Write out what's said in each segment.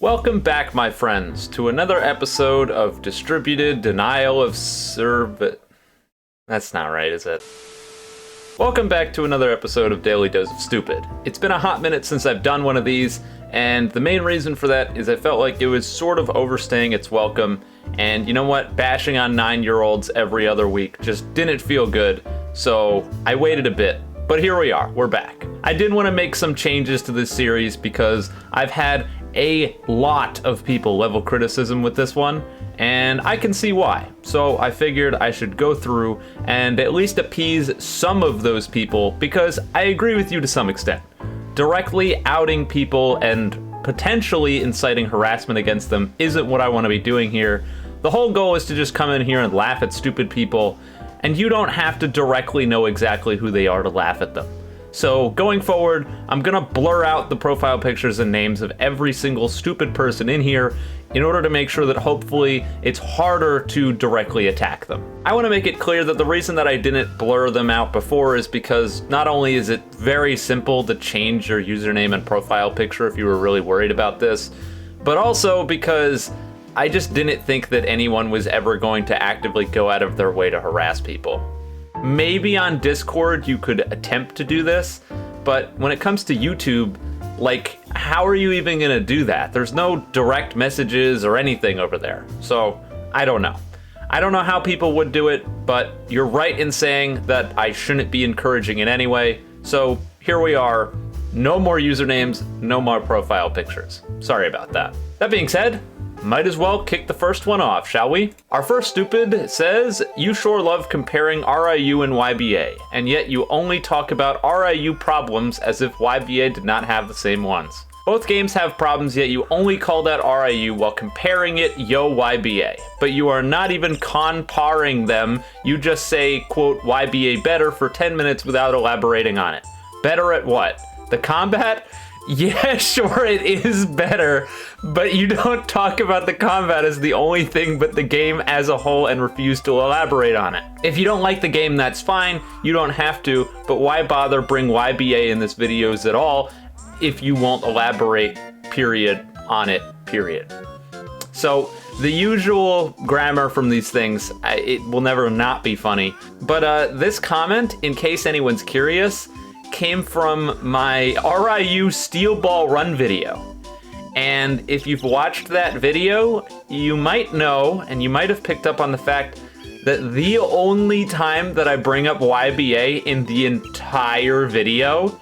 Welcome back, my friends, to another episode of Distributed Denial of Service. That's not right, is it? Welcome back to another episode of Daily Dose of Stupid. It's been a hot minute since I've done one of these, and the main reason for that is I felt like it was sort of overstaying its welcome, and you know what? Bashing on 9-year-olds every other week just didn't feel good, so I waited a bit. But here we are, we're back. I did want to make some changes to this series because I've had a lot of people level criticism with this one, and I can see why. So I figured I should go through and at least appease some of those people because I agree with you to some extent. Directly outing people and potentially inciting harassment against them isn't what I want to be doing here. The whole goal is to just come in here and laugh at stupid people, and you don't have to directly know exactly who they are to laugh at them. So going forward, I'm gonna blur out the profile pictures and names of every single stupid person in here in order to make sure that hopefully it's harder to directly attack them. I wanna make it clear that the reason that I didn't blur them out before is because not only is it very simple to change your username and profile picture if you were really worried about this, but also because I just didn't think that anyone was ever going to actively go out of their way to harass people. Maybe on Discord you could attempt to do this, but when it comes to YouTube, like, how are you even gonna do that? There's no direct messages or anything over there, so I don't know. I don't know how people would do it, but you're right in saying that I shouldn't be encouraging it anyway, so here we are. No more usernames, no more profile pictures. Sorry about that. That being said, might as well kick the first one off, shall we? Our first stupid says, you sure love comparing RIU and YBA, and yet you only talk about RIU problems as if YBA did not have the same ones. Both games have problems, yet you only call out RIU while comparing it yo YBA. But you are not even con-parring them, you just say, quote, YBA better for 10 minutes without elaborating on it. Better at what? The combat? Yeah, sure, it is better, but you don't talk about the combat as the only thing but the game as a whole and refuse to elaborate on it. If you don't like the game, that's fine, you don't have to, but why bother bring YBA in this videos at all if you won't elaborate, period, on it, period. So, the usual grammar from these things, it will never not be funny, but this comment, in case anyone's curious, came from my RIU Steel Ball Run video. And if you've watched that video, you might know, and you might have picked up on the fact that the only time that I bring up YBA in the entire video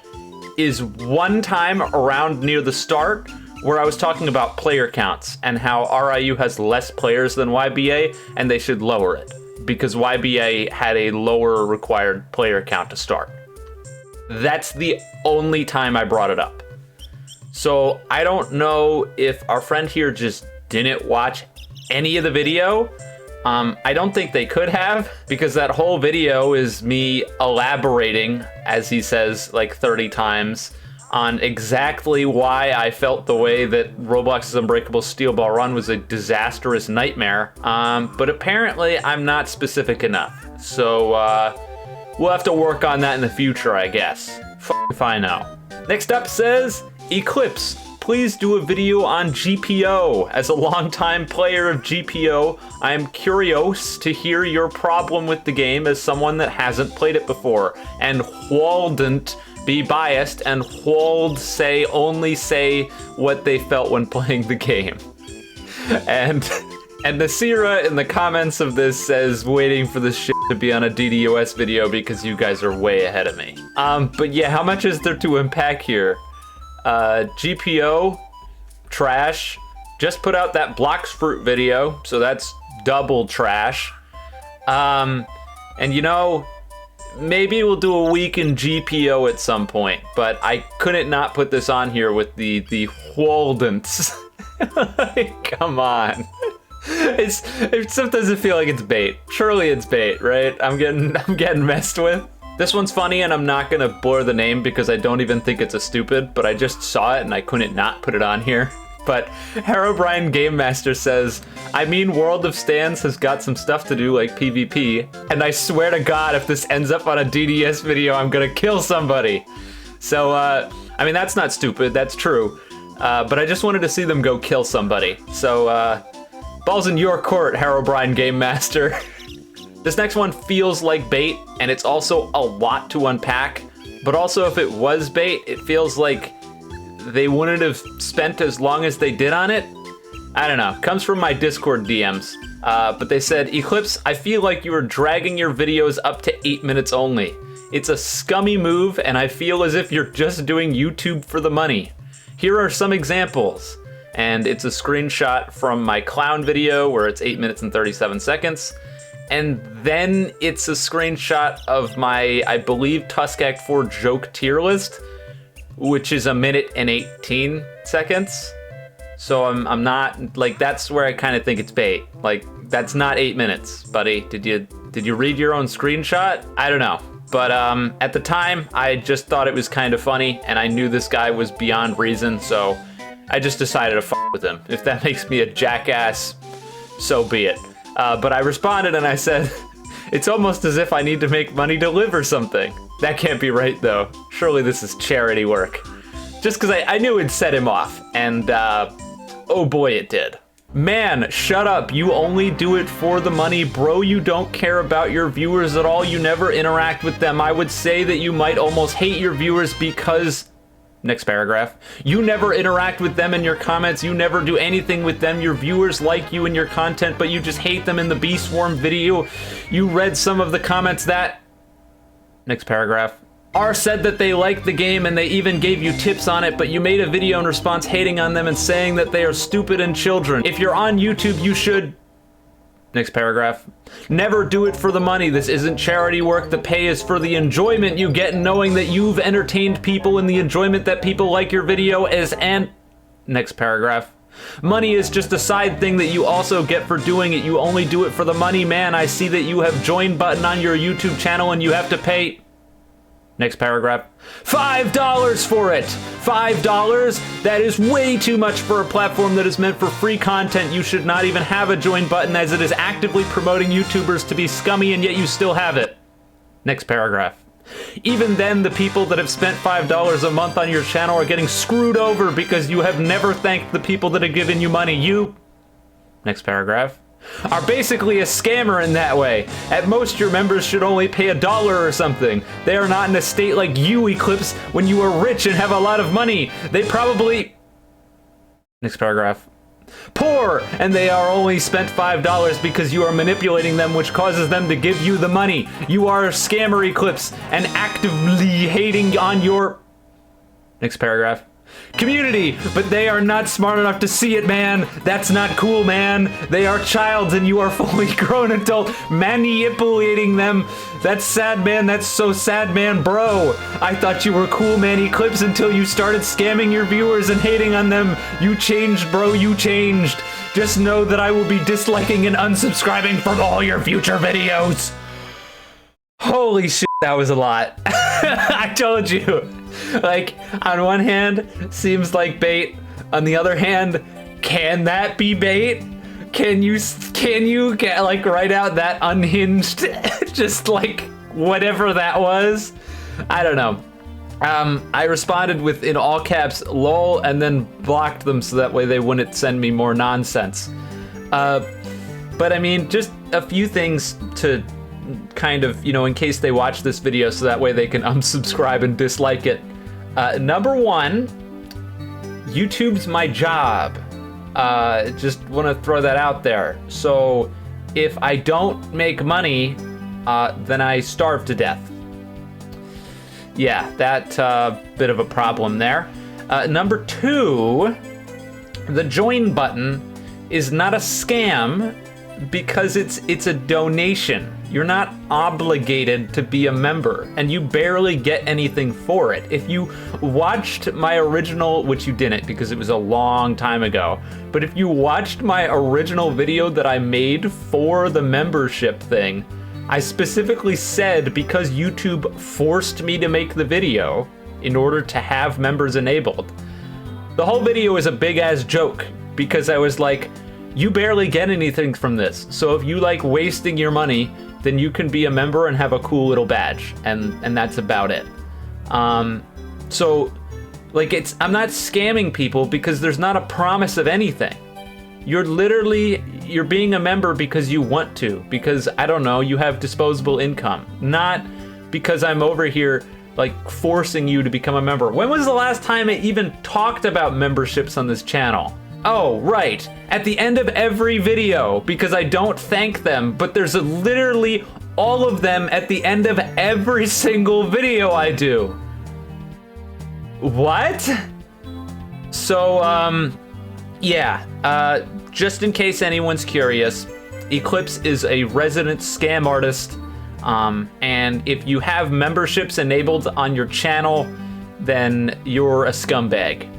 is one time around near the start where I was talking about player counts and how RIU has less players than YBA and they should lower it because YBA had a lower required player count to start. That's the only time I brought it up. So I don't know if our friend here just didn't watch any of the video. I don't think they could have, because that whole video is me elaborating, as he says like 30 times, on exactly why I felt the way that Roblox's Unbreakable Steel Ball Run was a disastrous nightmare. But apparently I'm not specific enough. So we'll have to work on that in the future, I guess. If I know. Next up says, Eclipse, please do a video on GPO. As a longtime player of GPO, I am curious to hear your problem with the game as someone that hasn't played it before, and wouldn't be biased, and would only say what they felt when playing the game. And Nasira in the comments of this says, waiting for this shit to be on a DDOS video because you guys are way ahead of me. But yeah, how much is there to unpack here? GPO, trash, just put out that Blox fruit video, so that's double trash. And you know, maybe we'll do a week in GPO at some point, but I couldn't not put this on here with the Waldents. Come on. It sometimes I feel like it's bait. Surely it's bait, right? I'm getting messed with. This one's funny, and I'm not gonna blur the name because I don't even think it's a stupid, but I just saw it and I couldn't not put it on here. But Herobrine Game Master says, I mean, World of Stands has got some stuff to do like PvP, and I swear to God, if this ends up on a DDS video, I'm gonna kill somebody. So, I mean, that's not stupid, that's true. but I just wanted to see them go kill somebody. So, ball's in your court, Herobrine Game Master. This next one feels like bait, and it's also a lot to unpack. But also, if it was bait, it feels like they wouldn't have spent as long as they did on it. I don't know. Comes from my Discord DMs. But they said, Eclipse, I feel like you are dragging your videos up to 8 minutes only. It's a scummy move, and I feel as if you're just doing YouTube for the money. Here are some examples. And it's a screenshot from my clown video where it's 8 minutes and 37 seconds. And then it's a screenshot of my, I believe, Tusk Act 4 joke tier list, which is 1 minute and 18 seconds. So I'm not, like, that's where I kind of think it's bait. Like, that's not 8 minutes, buddy. Did you read your own screenshot? I don't know. But at the time, I just thought it was kind of funny, and I knew this guy was beyond reason, so I just decided to f with him. If that makes me a jackass, so be it. But I responded and I said, it's almost as if I need to make money to live or something. That can't be right, though. Surely this is charity work. Just because I knew it'd set him off, and oh boy, it did. Man, shut up. You only do it for the money. Bro, you don't care about your viewers at all. You never interact with them. I would say that you might almost hate your viewers because... Next paragraph. You never interact with them in your comments. You never do anything with them. Your viewers like you and your content, but you just hate them in the Bee Swarm video. You read some of the comments that... Next paragraph. R said that they liked the game and they even gave you tips on it, but you made a video in response hating on them and saying that they are stupid and children. If you're on YouTube, you should... Next paragraph. Never do it for the money. This isn't charity work. The pay is for the enjoyment you get knowing that you've entertained people and the enjoyment that people like your video is and... Next paragraph. Money is just a side thing that you also get for doing it. You only do it for the money, man. I see that you have join button on your YouTube channel and you have to pay... Next paragraph. $5 for it! $5? That is way too much for a platform that is meant for free content. You should not even have a join button as it is actively promoting YouTubers to be scummy and yet you still have it. Next paragraph. Even then, the people that have spent $5 a month on your channel are getting screwed over because you have never thanked the people that have given you money. You... Next paragraph. Are basically a scammer in that way. At most, your members should only pay $1 or something. They are not in a state like you, Eclipse, when you are rich and have a lot of money. They probably... Next paragraph. Poor, and they are only spent $5 because you are manipulating them, which causes them to give you the money. You are a scammer, Eclipse, and actively hating on your... Next paragraph. Community, but they are not smart enough to see it, man. That's not cool, man. They are childs and you are fully grown adult manipulating them. That's sad, man. That's so sad, man. Bro, I thought you were cool, man, Eclipse, until you started scamming your viewers and hating on them. You changed, bro. You changed. Just know that I will be disliking and unsubscribing from all your future videos. Holy shit, that was a lot. I told you. Like, on one hand, seems like bait. On the other hand, can that be bait? Can you get, like, write out that unhinged, just like, whatever that was? I don't know. I responded with, in all caps, lol, and then blocked them so that way they wouldn't send me more nonsense. But I mean, just a few things to kind of, you know, in case they watch this video so that way they can unsubscribe and dislike it. Number one, YouTube's my job. Just want to throw that out there. So if I don't make money, then I starve to death. Yeah, that bit of a problem there. Number two, the join button is not a scam because it's a donation. You're not obligated to be a member, and you barely get anything for it. If you watched my original, which you didn't because it was a long time ago, but if you watched my original video that I made for the membership thing, I specifically said because YouTube forced me to make the video in order to have members enabled. The whole video is a big ass joke because I was like, you barely get anything from this, so if you like wasting your money, then you can be a member and have a cool little badge, and that's about it. So Like, I'm not scamming people because there's not a promise of anything. You're being a member because you want to, because, I don't know, you have disposable income. Not because I'm over here, like, forcing you to become a member. When was the last time I even talked about memberships on this channel? Oh, right, at the end of every video, because I don't thank them, but there's literally all of them at the end of every single video I do. What? So, yeah, just in case anyone's curious, Eclipse is a resident scam artist, and if you have memberships enabled on your channel, then you're a scumbag.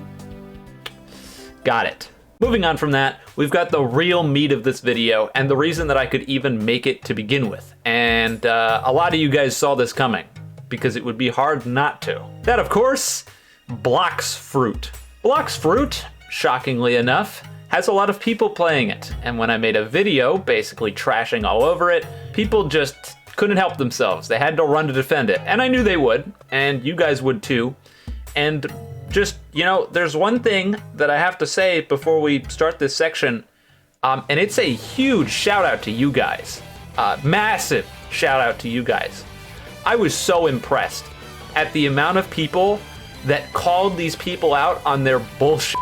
Got it. Moving on from that, we've got the real meat of this video, and the reason that I could even make it to begin with. And a lot of you guys saw this coming, because it would be hard not to. That, of course, Blox Fruit. Blox Fruit, shockingly enough, has a lot of people playing it, and when I made a video basically trashing all over it, people just couldn't help themselves. They had to run to defend it, and I knew they would, and you guys would too. And just, you know, there's one thing that I have to say before we start this section, and it's a huge shout out to you guys. Massive shout out to you guys. I was so impressed at the amount of people that called these people out on their bullshit.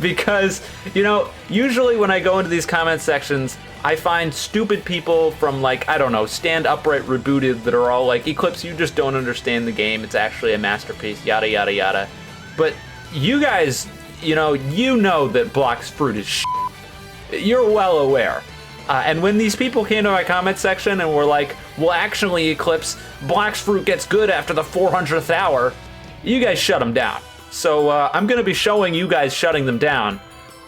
Because, you know, usually when I go into these comment sections, I find stupid people from, like, I don't know, Stand Upright Rebooted that are all like, Eclipse, you just don't understand the game. It's actually a masterpiece, yada, yada, yada. But you guys, you know that Blox Fruit is shit. You're well aware. And when these people came to my comment section and were like, well, actually, Eclipse, Blox Fruit gets good after the 400th hour, you guys shut them down. So I'm going to be showing you guys shutting them down,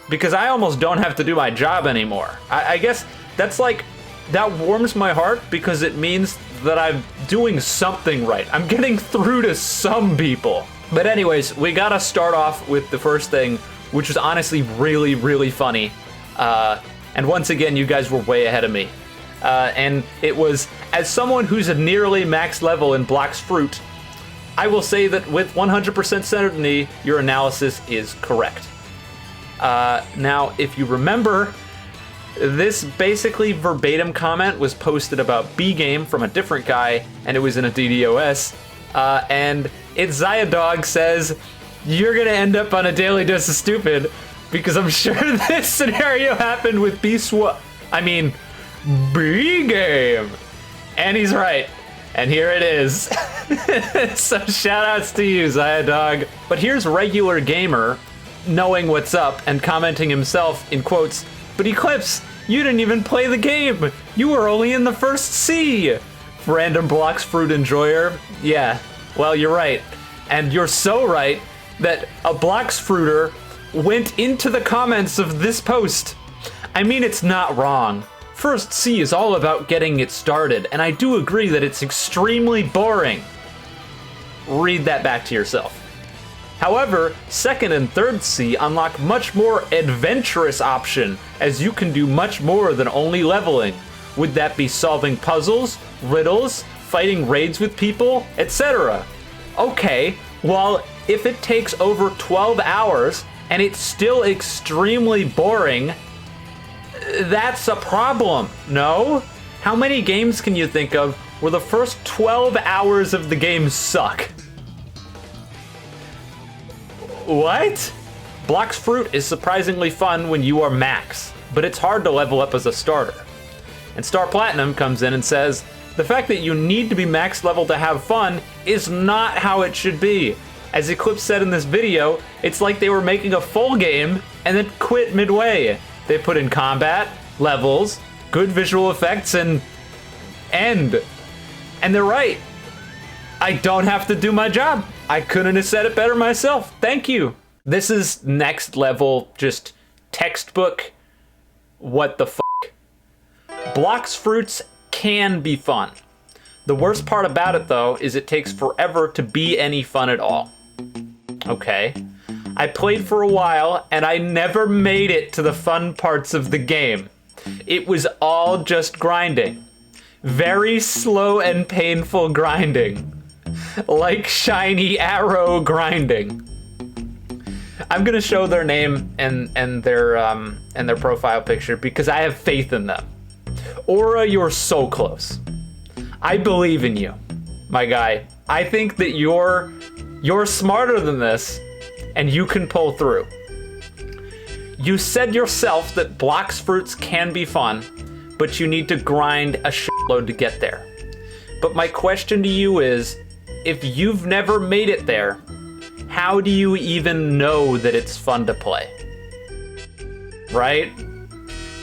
because I almost don't have to do my job anymore. I guess that's like, that warms my heart because it means that I'm doing something right. I'm getting through to some people. But anyways, we gotta start off with the first thing, which was honestly really, really funny. And once again, you guys were way ahead of me. And it was, as someone who's a nearly max level in Blox Fruit, I will say that with 100% certainty, your analysis is correct. Now, if you remember, this basically verbatim comment was posted about B-Game from a different guy, and it was in a DDOS, and it's Zayadog says, you're gonna end up on a Daily Dose of Stupid, because I'm sure this scenario happened with B-Game. And he's right. And here it is. So shoutouts to you, Zayadog. But here's regular gamer knowing what's up and commenting himself in quotes, but Eclipse, you didn't even play the game. You were only in the first C. Random Blox Fruit enjoyer. Yeah, well, you're right. And you're so right that a Blox Fruiter went into the comments of this post. I mean, it's not wrong. First C is all about getting it started, and I do agree that it's extremely boring. Read that back to yourself. However, second and third C unlock much more adventurous option, as you can do much more than only leveling. Would that be solving puzzles, riddles, fighting raids with people, etc.? Okay, well, if it takes over 12 hours and it's still extremely boring, that's a problem, no? How many games can you think of where the first 12 hours of the game suck? What? Blox Fruit is surprisingly fun when you are max, but it's hard to level up as a starter. And Star Platinum comes in and says, the fact that you need to be max level to have fun is not how it should be. As Eclipse said in this video, it's like they were making a full game and then quit midway. They put in combat, levels, good visual effects, and end. And they're right. I don't have to do my job. I couldn't have said it better myself. Thank you. This is next level, just textbook. What the f***? Blox Fruits can be fun. The worst part about it, though, is it takes forever to be any fun at all. Okay. I played for a while, and I never made it to the fun parts of the game. It was all just grinding. Very slow and painful grinding. Like shiny arrow grinding. I'm gonna show their name and their profile picture because I have faith in them. Aura, you're so close. I believe in you, my guy. I think that you're smarter than this, and you can pull through. You said yourself that Blox fruits can be fun, but you need to grind a shitload to get there. But my question to you is, if you've never made it there, how do you even know that it's fun to play? Right?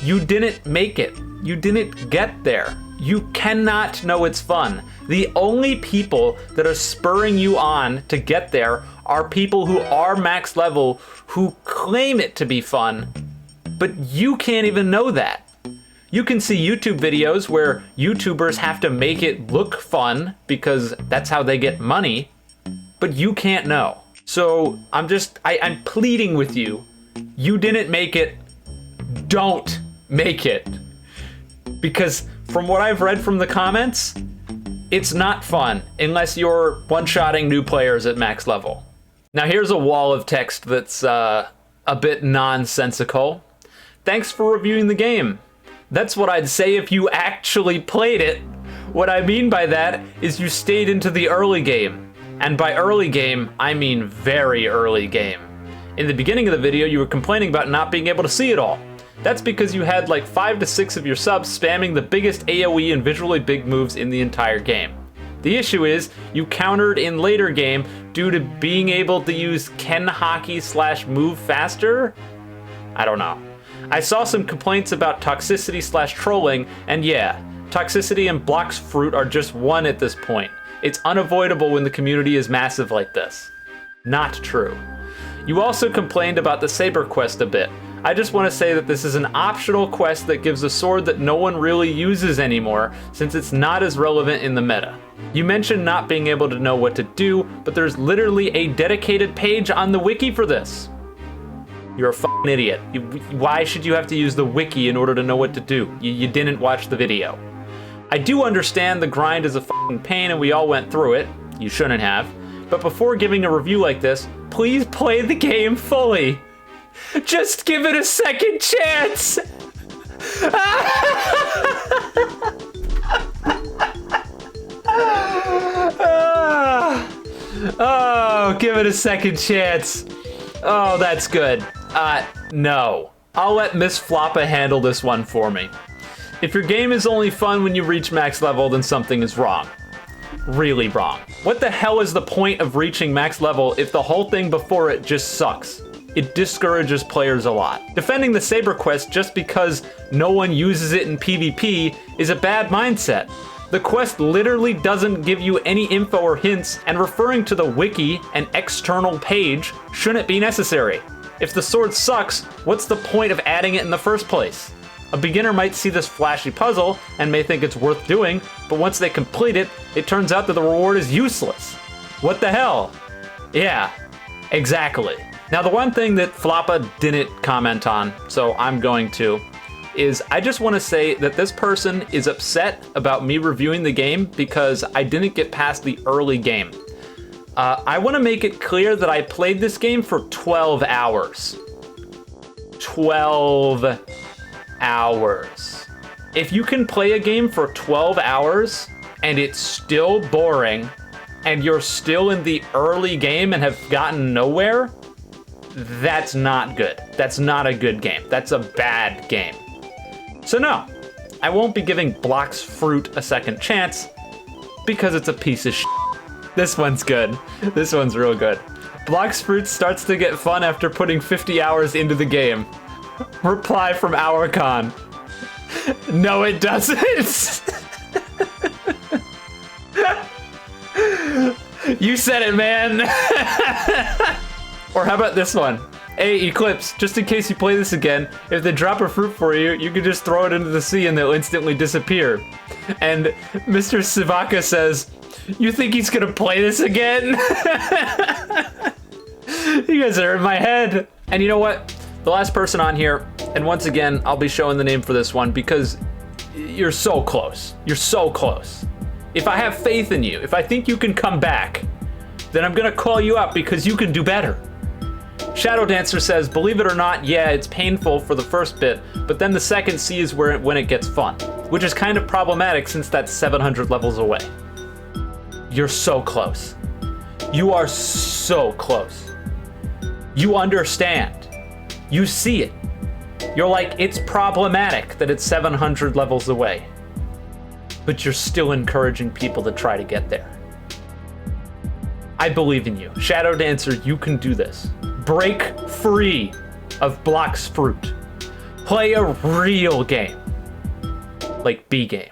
You didn't make it. You didn't get there. You cannot know it's fun. The only people that are spurring you on to get there are people who are max level, who claim it to be fun, but you can't even know that. You can see YouTube videos where YouTubers have to make it look fun because that's how they get money, but you can't know. So I'm pleading with you. You didn't make it. Don't make it. Because from what I've read from the comments, it's not fun unless you're one-shotting new players at max level. Now here's a wall of text that's a bit nonsensical. Thanks for reviewing the game. That's what I'd say if you actually played it. What I mean by that is you stayed into the early game. And by early game, I mean very early game. In the beginning of the video, you were complaining about not being able to see it all. That's because you had like 5 to 6 of your subs spamming the biggest AoE and visually big moves in the entire game. The issue is, you countered in later game due to being able to use Ken Hockey / move faster? I don't know. I saw some complaints about toxicity / trolling, and yeah, toxicity and Blox fruit are just one at this point. It's unavoidable when the community is massive like this. Not true. You also complained about the Saber quest a bit. I just want to say that this is an optional quest that gives a sword that no one really uses anymore, since it's not as relevant in the meta. You mentioned not being able to know what to do, but there's literally a dedicated page on the wiki for this. You're a f***ing idiot. Why should you have to use the wiki in order to know what to do? You didn't watch the video. I do understand the grind is a f***ing pain and we all went through it. You shouldn't have. But before giving a review like this, please play the game fully. Just give it a second chance. Oh, give it a second chance. Oh, that's good. No. I'll let Miss Floppa handle this one for me. If your game is only fun when you reach max level, then something is wrong. Really wrong. What the hell is the point of reaching max level if the whole thing before it just sucks? It discourages players a lot. Defending the Saber quest just because no one uses it in PvP is a bad mindset. The quest literally doesn't give you any info or hints, and referring to the wiki, an external page, shouldn't be necessary. If the sword sucks, what's the point of adding it in the first place? A beginner might see this flashy puzzle and may think it's worth doing, but once they complete it, it turns out that the reward is useless. What the hell? Yeah, exactly. Now the one thing that Floppa didn't comment on, so I'm going to, is I just want to say that this person is upset about me reviewing the game because I didn't get past the early game. I want to make it clear that I played this game for 12 hours. 12 hours. If you can play a game for 12 hours and it's still boring and you're still in the early game and have gotten nowhere, that's not good. That's not a good game. That's a bad game. So no, I won't be giving Blox fruit a second chance because it's a piece of shit. This one's good. This one's real good. Blox fruit starts to get fun after putting 50 hours into the game. Reply from Hourcon. No, it doesn't. You said it, man. Or how about this one? Hey, Eclipse, just in case you play this again, if they drop a fruit for you, you can just throw it into the sea and they'll instantly disappear. And Mr. Sivaka says, you think he's gonna play this again? You guys are in my head. And you know what? The last person on here, and once again, I'll be showing the name for this one because you're so close. You're so close. If I have faith in you, if I think you can come back, then I'm gonna call you up because you can do better. Shadow Dancer says, believe it or not, yeah, it's painful for the first bit, but then the second C is when it gets fun, which is kind of problematic since that's 700 levels away. You're so close. You are so close. You understand. You see it. You're like, it's problematic that it's 700 levels away, but you're still encouraging people to try to get there. I believe in you. Shadow Dancer, you can do this. Break free of Blox fruit. Play a real game. Like B game.